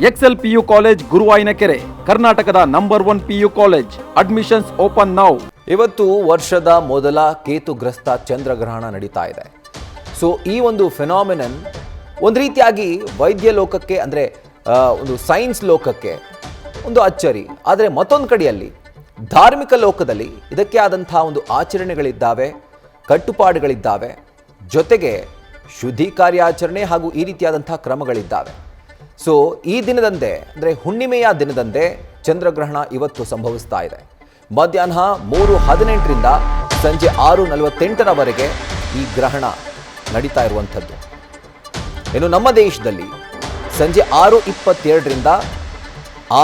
Excel PU college ಗುರುವಾಯಿನಕೆರೆ, ಕರ್ನಾಟಕದ number 1 PU college. Admissions open now. ಇವತ್ತು ವರ್ಷದ ಮೊದಲ ಕೇತುಗ್ರಸ್ತ ಚಂದ್ರಗ್ರಹಣ ನಡೀತಾ ಇದೆ. ಸೊ ಈ ಒಂದು ಫೆನಾಮಿನನ್ ಒಂದು ರೀತಿಯಾಗಿ ವೈದ್ಯ ಲೋಕಕ್ಕೆ ಅಂದರೆ ಒಂದು ಸೈನ್ಸ್ ಲೋಕಕ್ಕೆ ಒಂದು ಅಚ್ಚರಿ. ಆದರೆ ಮತ್ತೊಂದು ಕಡೆಯಲ್ಲಿ ಧಾರ್ಮಿಕ ಲೋಕದಲ್ಲಿ ಇದಕ್ಕೆ ಆದಂಥ ಒಂದು ಆಚರಣೆಗಳಿದ್ದಾವೆ, ಕಟ್ಟುಪಾಡುಗಳಿದ್ದಾವೆ, ಜೊತೆಗೆ ಶುದ್ಧಿ ಕಾರ್ಯಾಚರಣೆ ಹಾಗೂ ಈ ರೀತಿಯಾದಂಥ ಕ್ರಮಗಳಿದ್ದಾವೆ. ಸೊ ಈ ದಿನದಂದೇ ಅಂದರೆ ಹುಣ್ಣಿಮೆಯ ದಿನದಂದೇ ಚಂದ್ರಗ್ರಹಣ ಇವತ್ತು ಸಂಭವಿಸ್ತಾ ಇದೆ. ಮಧ್ಯಾಹ್ನ 3:18ರಿಂದ ಸಂಜೆ 6:48ರವರೆಗೆ ಈ ಗ್ರಹಣ ನಡೀತಾ ಇರುವಂಥದ್ದು. ಇನ್ನು ನಮ್ಮ ದೇಶದಲ್ಲಿ ಸಂಜೆ 6:22ರಿಂದ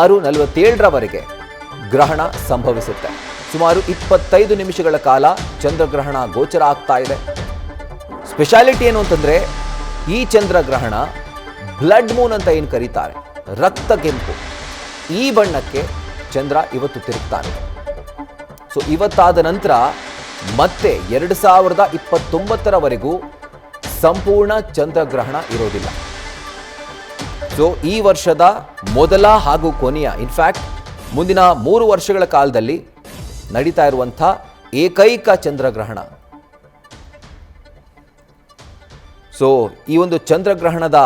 6:47ರವರೆಗೆ ಗ್ರಹಣ ಸಂಭವಿಸುತ್ತೆ. ಸುಮಾರು 25 ನಿಮಿಷಗಳ ಕಾಲ ಚಂದ್ರಗ್ರಹಣ ಗೋಚರ ಆಗ್ತಾ ಇದೆ. ಸ್ಪೆಷಾಲಿಟಿ ಏನು ಅಂತಂದರೆ ಈ ಚಂದ್ರಗ್ರಹಣ ಬ್ಲಡ್ ಮೂನ್ ಅಂತ ಏನು ಕರೀತಾರೆ, ರಕ್ತ ಕೆಂಪು, ಈ ಬಣ್ಣಕ್ಕೆ ಚಂದ್ರ ಇವತ್ತು ತಿರುಗ್ತಾನೆ. ಸೊ ಇವತ್ತಾದ ನಂತರ ಮತ್ತೆ 2029ರವರೆಗೂ ಸಂಪೂರ್ಣ ಚಂದ್ರಗ್ರಹಣ ಇರೋದಿಲ್ಲ. ಸೊ ಈ ವರ್ಷದ ಮೊದಲ ಹಾಗೂ ಕೊನೆಯ, ಇನ್ಫ್ಯಾಕ್ಟ್ ಮುಂದಿನ 3 ವರ್ಷಗಳ ಕಾಲದಲ್ಲಿ ನಡೀತಾ ಇರುವಂಥ ಏಕೈಕ ಚಂದ್ರಗ್ರಹಣ. ಸೊ ಈ ಒಂದು ಚಂದ್ರಗ್ರಹಣದ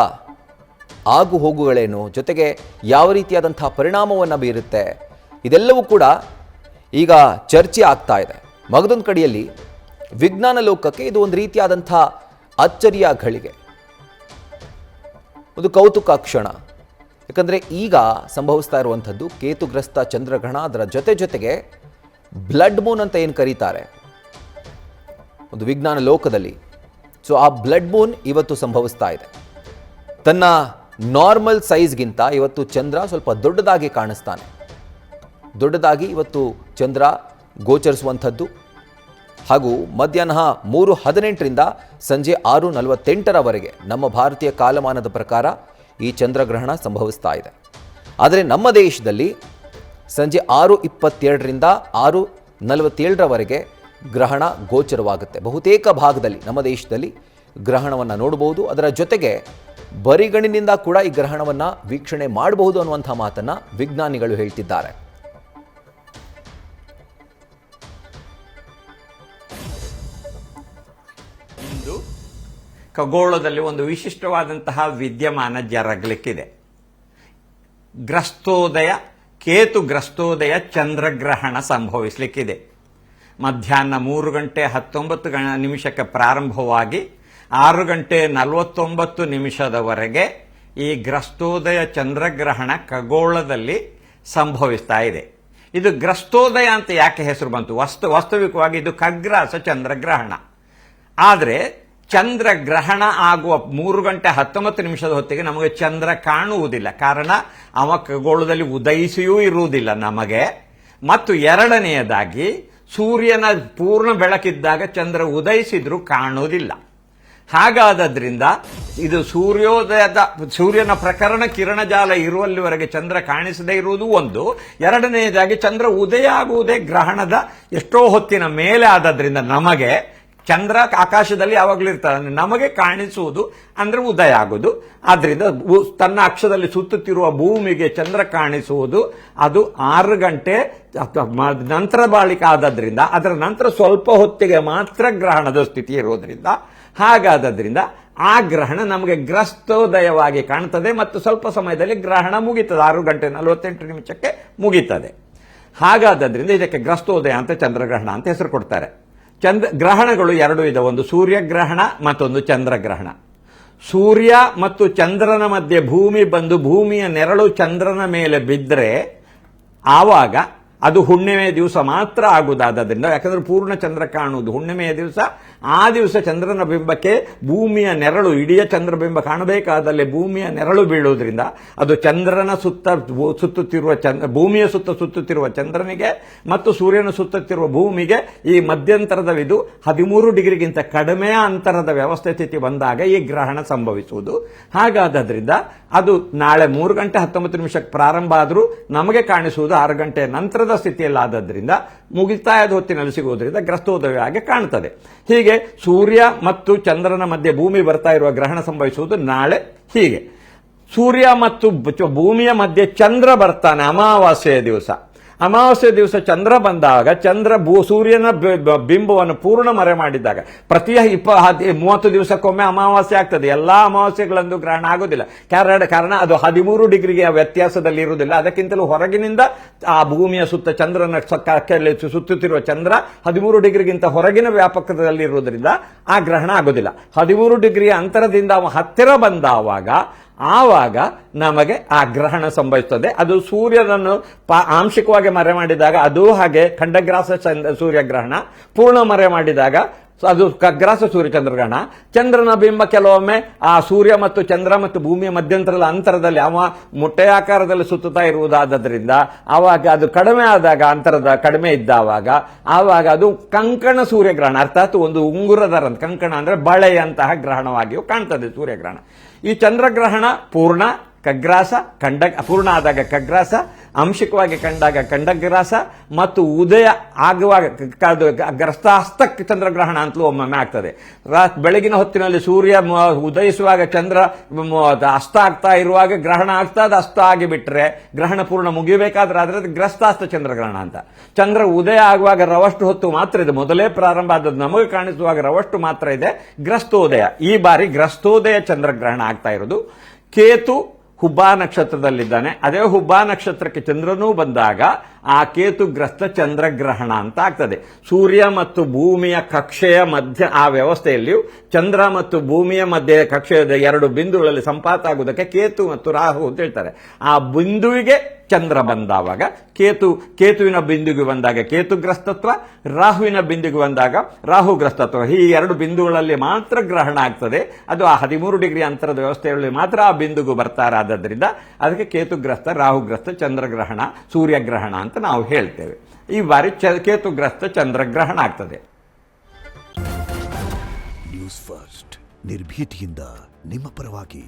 ಆಗು ಹೋಗುಗಳೇನು, ಜೊತೆಗೆ ಯಾವ ರೀತಿಯಾದಂಥ ಪರಿಣಾಮವನ್ನು ಬೀರುತ್ತೆ, ಇದೆಲ್ಲವೂ ಕೂಡ ಈಗ ಚರ್ಚೆ ಆಗ್ತಾ ಇದೆ. ಮಗದೊಂದು ಕಡೆಯಲ್ಲಿ ವಿಜ್ಞಾನ ಲೋಕಕ್ಕೆ ಇದು ಒಂದು ರೀತಿಯಾದಂಥ ಅಚ್ಚರಿಯ ಘಳಿಗೆ, ಒಂದು ಕೌತುಕ ಕ್ಷಣ. ಯಾಕಂದರೆ ಈಗ ಸಂಭವಿಸ್ತಾ ಇರುವಂಥದ್ದು ಕೇತುಗ್ರಸ್ತ ಚಂದ್ರಗ್ರಹಣ, ಅದರ ಜೊತೆಗೆ ಬ್ಲಡ್ ಮೂನ್ ಅಂತ ಏನು ಕರೀತಾರೆ ಒಂದು ವಿಜ್ಞಾನ ಲೋಕದಲ್ಲಿ. ಸೊ ಆ ಬ್ಲಡ್ ಮೂನ್ ಇವತ್ತು ಸಂಭವಿಸ್ತಾ ಇದೆ. ತನ್ನ ನಾರ್ಮಲ್ ಸೈಜ್ಗಿಂತ ಇವತ್ತು ಚಂದ್ರ ಸ್ವಲ್ಪ ದೊಡ್ಡದಾಗಿ ಕಾಣಿಸ್ತಾನೆ. ದೊಡ್ಡದಾಗಿ ಇವತ್ತು ಚಂದ್ರ ಗೋಚರಿಸುವಂಥದ್ದು. ಹಾಗೂ ಮಧ್ಯಾಹ್ನ 3:18ರಿಂದ ಸಂಜೆ 6:48ರವರೆಗೆ ನಮ್ಮ ಭಾರತೀಯ ಕಾಲಮಾನದ ಪ್ರಕಾರ ಈ ಚಂದ್ರಗ್ರಹಣ ಸಂಭವಿಸ್ತಾ ಇದೆ. ಆದರೆ ನಮ್ಮ ದೇಶದಲ್ಲಿ ಸಂಜೆ 6:22ರಿಂದ 6:47ರವರೆಗೆ ಗ್ರಹಣ ಗೋಚರವಾಗುತ್ತೆ. ಬಹುತೇಕ ಭಾಗದಲ್ಲಿ ನಮ್ಮ ದೇಶದಲ್ಲಿ ಗ್ರಹಣವನ್ನು ನೋಡಬಹುದು. ಅದರ ಜೊತೆಗೆ ಬರಿಗಣ್ಣಿನಿಂದ ಕೂಡ ಈ ಗ್ರಹಣವನ್ನು ವೀಕ್ಷಣೆ ಮಾಡಬಹುದು ಅನ್ನುವಂಥ ಮಾತನ್ನು ವಿಜ್ಞಾನಿಗಳು ಹೇಳ್ತಿದ್ದಾರೆ. ಇಂದು ಖಗೋಳದಲ್ಲಿ ಒಂದು ವಿಶಿಷ್ಟವಾದಂತಹ ವಿದ್ಯಮಾನ ಜರಗಲಿಕ್ಕಿದೆ. ಗ್ರಸ್ತೋದಯ, ಕೇತುಗ್ರಸ್ತೋದಯ ಚಂದ್ರಗ್ರಹಣ ಸಂಭವಿಸಲಿಕ್ಕಿದೆ. ಮಧ್ಯಾಹ್ನ 3:19 ಪ್ರಾರಂಭವಾಗಿ 6:49 ಈ ಗ್ರಸ್ತೋದಯ ಚಂದ್ರಗ್ರಹಣ ಖಗೋಳದಲ್ಲಿ ಸಂಭವಿಸ್ತಾ ಇದೆ. ಇದು ಗ್ರಸ್ತೋದಯ ಅಂತ ಯಾಕೆ ಹೆಸರು ಬಂತು? ವಾಸ್ತವಿಕವಾಗಿ ಇದು ಖಗ್ರಾಸ ಚಂದ್ರಗ್ರಹಣ. ಆದರೆ ಚಂದ್ರಗ್ರಹಣ ಆಗುವ 3:19 ಹೊತ್ತಿಗೆ ನಮಗೆ ಚಂದ್ರ ಕಾಣುವುದಿಲ್ಲ. ಕಾರಣ ಅವ ಖಗೋಳದಲ್ಲಿ ಉದಯಿಸಿಯೂ ಇರುವುದಿಲ್ಲ ನಮಗೆ. ಮತ್ತು ಎರಡನೆಯದಾಗಿ ಸೂರ್ಯನ ಪೂರ್ಣ ಬೆಳಕಿದ್ದಾಗ ಚಂದ್ರ ಉದಯಿಸಿದ್ರೂ ಕಾಣುವುದಿಲ್ಲ. ಹಾಗಾದ್ರಿಂದ ಇದು ಸೂರ್ಯನ ಪ್ರಕರಣ ಕಿರಣಜಾಲ ಇರುವಲ್ಲಿವರೆಗೆ ಚಂದ್ರ ಕಾಣಿಸದೇ ಇರುವುದು ಒಂದು. ಎರಡನೆಯದಾಗಿ ಚಂದ್ರ ಉದಯ ಆಗುವುದೇ ಗ್ರಹಣದ ಎಷ್ಟೋ ಹೊತ್ತಿನ ಮೇಲೆ ಆದದ್ರಿಂದ ನಮಗೆ ಚಂದ್ರ ಆಕಾಶದಲ್ಲಿ ಯಾವಾಗಲೂ ಇರ್ತಾರೆ, ನಮಗೆ ಕಾಣಿಸುವುದು ಅಂದ್ರೆ ಉದಯ ಆಗುವುದು. ಆದ್ರಿಂದ ತನ್ನ ಅಕ್ಷದಲ್ಲಿ ಸುತ್ತುತ್ತಿರುವ ಭೂಮಿಗೆ ಚಂದ್ರ ಕಾಣಿಸುವುದು ಅದು 6 ಗಂಟೆ ನಂತರ ಬಾಳಿಕ ಆದದ್ರಿಂದ, ಅದರ ನಂತರ ಸ್ವಲ್ಪ ಹೊತ್ತಿಗೆ ಮಾತ್ರ ಗ್ರಹಣದ ಸ್ಥಿತಿ ಇರೋದ್ರಿಂದ, ಹಾಗಾದ್ರಿಂದ ಆ ಗ್ರಹಣ ನಮಗೆ ಗ್ರಸ್ತೋದಯವಾಗಿ ಕಾಣುತ್ತದೆ ಮತ್ತು ಸ್ವಲ್ಪ ಸಮಯದಲ್ಲಿ ಗ್ರಹಣ ಮುಗೀತದೆ. 6:48 ಮುಗೀತದೆ. ಹಾಗಾದ್ರಿಂದ ಇದಕ್ಕೆ ಗ್ರಸ್ತೋದಯ ಅಂತ ಚಂದ್ರಗ್ರಹಣ ಅಂತ ಹೆಸರು ಕೊಡ್ತಾರೆ. ಗ್ರಹಣಗಳು 2 ಇದೆ, ಒಂದು ಸೂರ್ಯಗ್ರಹಣ ಮತ್ತೊಂದು ಚಂದ್ರಗ್ರಹಣ. ಸೂರ್ಯ ಮತ್ತು ಚಂದ್ರನ ಮಧ್ಯೆ ಭೂಮಿ ಬಂದು ಭೂಮಿಯ ನೆರಳು ಚಂದ್ರನ ಮೇಲೆ ಬಿದ್ದರೆ ಆವಾಗ ಅದು ಹುಣ್ಣಿಮೆಯ ದಿವಸ ಮಾತ್ರ ಆಗುವುದಾದ್ರಿಂದ, ಯಾಕಂದ್ರೆ ಪೂರ್ಣ ಚಂದ್ರ ಕಾಣುವುದು ಹುಣ್ಣಿಮೆಯ ದಿವಸ. ಆ ದಿವಸ ಚಂದ್ರನ ಬಿಂಬಕ್ಕೆ ಭೂಮಿಯ ನೆರಳು, ಇಡೀ ಚಂದ್ರಬಿಂಬ ಕಾಣಬೇಕಾದಲ್ಲಿ ಭೂಮಿಯ ನೆರಳು ಬೀಳುವುದರಿಂದ ಅದು ಚಂದ್ರನ ಸುತ್ತುತ್ತಿರುವ ಭೂಮಿಯ ಸುತ್ತುತ್ತಿರುವ ಚಂದ್ರನಿಗೆ ಮತ್ತು ಸೂರ್ಯನ ಸುತ್ತುತ್ತಿರುವ ಭೂಮಿಗೆ ಈ ಮಧ್ಯಂತರದವಿದು 13 ಡಿಗ್ರಿಗಿಂತ ಕಡಿಮೆ ಅಂತರದ ವ್ಯವಸ್ಥೆ ಸ್ಥಿತಿ ಬಂದಾಗ ಈ ಗ್ರಹಣ ಸಂಭವಿಸುವುದು. ಹಾಗಾದ್ರಿಂದ ಅದು ನಾಳೆ 3:19 ಪ್ರಾರಂಭ ಆದರೂ ನಮಗೆ ಕಾಣಿಸುವುದು 6 ಗಂಟೆ ನಂತರದ ಸ್ಥಿತಿಯಲ್ಲಾದ್ದರಿಂದ ಮುಗಿತಾಯದ ಹೊತ್ತಿನಲ್ಲಿ ಸಿಗುವುದರಿಂದ ಗ್ರಸ್ತೋದಯವಾಗಿ ಕಾಣುತ್ತದೆ. ಹೀಗೆ ಸೂರ್ಯ ಮತ್ತು ಚಂದ್ರನ ಮಧ್ಯೆ ಭೂಮಿ ಬರ್ತಾ ಇರುವ ಗ್ರಹಣ ಸಂಭವಿಸುವುದು ನಾಳೆ. ಹೀಗೆ ಸೂರ್ಯ ಮತ್ತು ಭೂಮಿಯ ಮಧ್ಯೆ ಚಂದ್ರ ಬರ್ತಾನೆ ಅಮಾವಾಸ್ಯೆಯ ದಿವಸ. ಅಮಾವಾಸ್ಯೆ ದಿವಸ ಚಂದ್ರ ಬಂದಾಗ ಚಂದ್ರ ಸೂರ್ಯನ ಬಿಂಬವನ್ನು ಪೂರ್ಣ ಮರೆ ಮಾಡಿದಾಗ ಪ್ರತಿ 30 ದಿವಸಕ್ಕೊಮ್ಮೆ ಅಮಾವಾಸ್ಯೆ ಆಗ್ತದೆ. ಎಲ್ಲಾ ಅಮಾವಾಸ್ಯೆಗಳಂದು ಗ್ರಹಣ ಆಗೋದಿಲ್ಲ. ಕಾರಣ ಅದು 13 ಡಿಗ್ರಿಗೆ ವ್ಯತ್ಯಾಸದಲ್ಲಿ ಇರುವುದಿಲ್ಲ. ಅದಕ್ಕಿಂತಲೂ ಹೊರಗಿನಿಂದ ಆ ಭೂಮಿಯ ಸುತ್ತ ಚಂದ್ರನ ಸುತ್ತುತ್ತಿರುವ ಚಂದ್ರ 13 ಡಿಗ್ರಿಗಿಂತ ಹೊರಗಿನ ವ್ಯಾಪಕದಲ್ಲಿ ಇರುವುದರಿಂದ ಆ ಗ್ರಹಣ ಆಗೋದಿಲ್ಲ. 13 ಡಿಗ್ರಿಯ ಅಂತರದಿಂದ ಹತ್ತಿರ ಆವಾಗ ನಮಗೆ ಆ ಗ್ರಹಣ ಸಂಭವಿಸುತ್ತದೆ. ಅದು ಸೂರ್ಯನನ್ನು ಆಂಶಿಕವಾಗಿ ಮರೆ ಮಾಡಿದಾಗ ಅದು ಹಾಗೆ ಖಂಡಗ್ರಾಸ ಸೂರ್ಯಗ್ರಹಣ, ಪೂರ್ಣ ಮರೆ ಮಾಡಿದಾಗ ಅದು ಖಗ್ರಾಸ ಸೂರ್ಯಚಂದ್ರಗ್ರಹಣ. ಚಂದ್ರನ ಬಿಂಬ ಕೆಲವೊಮ್ಮೆ ಆ ಸೂರ್ಯ ಮತ್ತು ಚಂದ್ರ ಮತ್ತು ಭೂಮಿಯ ಮಧ್ಯಂತರದ ಅಂತರದಲ್ಲಿ ಮೊಟ್ಟೆಯಾಕಾರದಲ್ಲಿ ಸುತ್ತುತ್ತಾ ಇರುವುದಾದ್ದರಿಂದ ಆವಾಗ ಅದು ಕಡಿಮೆ ಆದಾಗ, ಅಂತರದ ಕಡಿಮೆ ಇದ್ದಾವಾಗ ಆವಾಗ ಅದು ಕಂಕಣ ಸೂರ್ಯಗ್ರಹಣ, ಅರ್ಥಾತ್ ಒಂದು ಉಂಗುರದ ಕಂಕಣ ಅಂದ್ರೆ ಬಳೆಯಂತಹ ಗ್ರಹಣವಾಗಿಯೂ ಕಾಣ್ತದೆ ಸೂರ್ಯಗ್ರಹಣ. ಈ ಚಂದ್ರಗ್ರಹಣ ಪೂರ್ಣ ಖಗ್ರಾಸ, ಪೂರ್ಣ ಆದಾಗ ಖಗ್ರಾಸ, ಆಂಶಿಕವಾಗಿ ಕಂಡಾಗ ಖಂಡಗ್ರಾಸ ಮತ್ತು ಉದಯ ಆಗುವಾಗ ಗ್ರಸ್ತಾಸ್ತ ಚಂದ್ರಗ್ರಹಣ ಅಂತಲೂ ಒಮ್ಮೊಮ್ಮೆ ಆಗ್ತದೆ. ಬೆಳಗಿನ ಹೊತ್ತಿನಲ್ಲಿ ಸೂರ್ಯ ಉದಯಿಸುವಾಗ ಚಂದ್ರ ಅಸ್ತ ಆಗ್ತಾ ಇರುವಾಗ ಗ್ರಹಣ ಆಗ್ತಾ ಅದು ಅಸ್ತ ಆಗಿಬಿಟ್ರೆ ಗ್ರಹಣ ಪೂರ್ಣ ಮುಗಿಯಬೇಕಾದ್ರೆ ಆದ್ರೆ ಗ್ರಸ್ತಾಸ್ತ ಚಂದ್ರಗ್ರಹಣ ಅಂತ. ಚಂದ್ರ ಉದಯ ಆಗುವಾಗ ರವಷ್ಟು ಹೊತ್ತು ಮಾತ್ರ ಇದೆ, ಮೊದಲೇ ಪ್ರಾರಂಭ ಆದದ್ದು ನಮಗೆ ಕಾಣಿಸುವಾಗ ರವಷ್ಟು ಮಾತ್ರ ಇದೆ ಗ್ರಸ್ತೋದಯ. ಈ ಬಾರಿ ಗ್ರಸ್ತೋದಯ ಚಂದ್ರಗ್ರಹಣ ಆಗ್ತಾ ಇರೋದು. ಕೇತು ಹುಬ್ಬಾ ನಕ್ಷತ್ರದಲ್ಲಿದ್ದಾನೆ. ಅದೇ ಹುಬ್ಬಾ ನಕ್ಷತ್ರಕ್ಕೆ ಚಂದ್ರನೂ ಬಂದಾಗ ಆ ಕೇತುಗ್ರಸ್ತ ಚಂದ್ರಗ್ರಹಣ ಅಂತ ಆಗ್ತದೆ. ಸೂರ್ಯ ಮತ್ತು ಭೂಮಿಯ ಕಕ್ಷೆಯ ಮಧ್ಯ ಆ ವ್ಯವಸ್ಥೆಯಲ್ಲಿಯೂ ಚಂದ್ರ ಮತ್ತು ಭೂಮಿಯ ಮಧ್ಯೆ ಕಕ್ಷೆಯ 2 ಬಿಂದುಗಳಲ್ಲಿ ಸಂಪಾತ ಆಗುವುದಕ್ಕೆ ಕೇತು ಮತ್ತು ರಾಹು ಅಂತ ಹೇಳ್ತಾರೆ. ಆ ಬಿಂದುವಿಗೆ ಚಂದ್ರ ಬಂದಾವಾಗ ಕೇತುವಿನ ಬಿಂದುವಿಗೆ ಬಂದಾಗ ಕೇತುಗ್ರಸ್ತತ್ವ, ರಾಹುವಿನ ಬಿಂದುವಿಗೆ ಬಂದಾಗ ರಾಹುಗ್ರಸ್ತತ್ವ. ಈ 2 ಬಿಂದುಗಳಲ್ಲಿ ಮಾತ್ರ ಗ್ರಹಣ ಆಗ್ತದೆ. ಅದು ಆ 13 ಡಿಗ್ರಿ ಅಂತರದ ವ್ಯವಸ್ಥೆಯಲ್ಲಿ ಮಾತ್ರ ಆ ಬಿಂದುಗೂ ಬರ್ತಾರಾದ್ದರಿಂದ ಅದಕ್ಕೆ ಕೇತುಗ್ರಸ್ತ, ರಾಹುಗ್ರಸ್ತ ಚಂದ್ರಗ್ರಹಣ, ಸೂರ್ಯಗ್ರಹಣ ಅಂತ ನಾವು ಹೇಳ್ತೇವೆ. ಈ ಬಾರಿ ಕೇತುಗ್ರಸ್ತ ಚಂದ್ರಗ್ರಹಣ ಆಗ್ತದೆ. ನ್ಯೂಸ್ ಫಸ್ಟ್ ನಿರ್ಭೀತಿಯಿಂದ ನಿಮ್ಮ ಪರವಾಗಿ.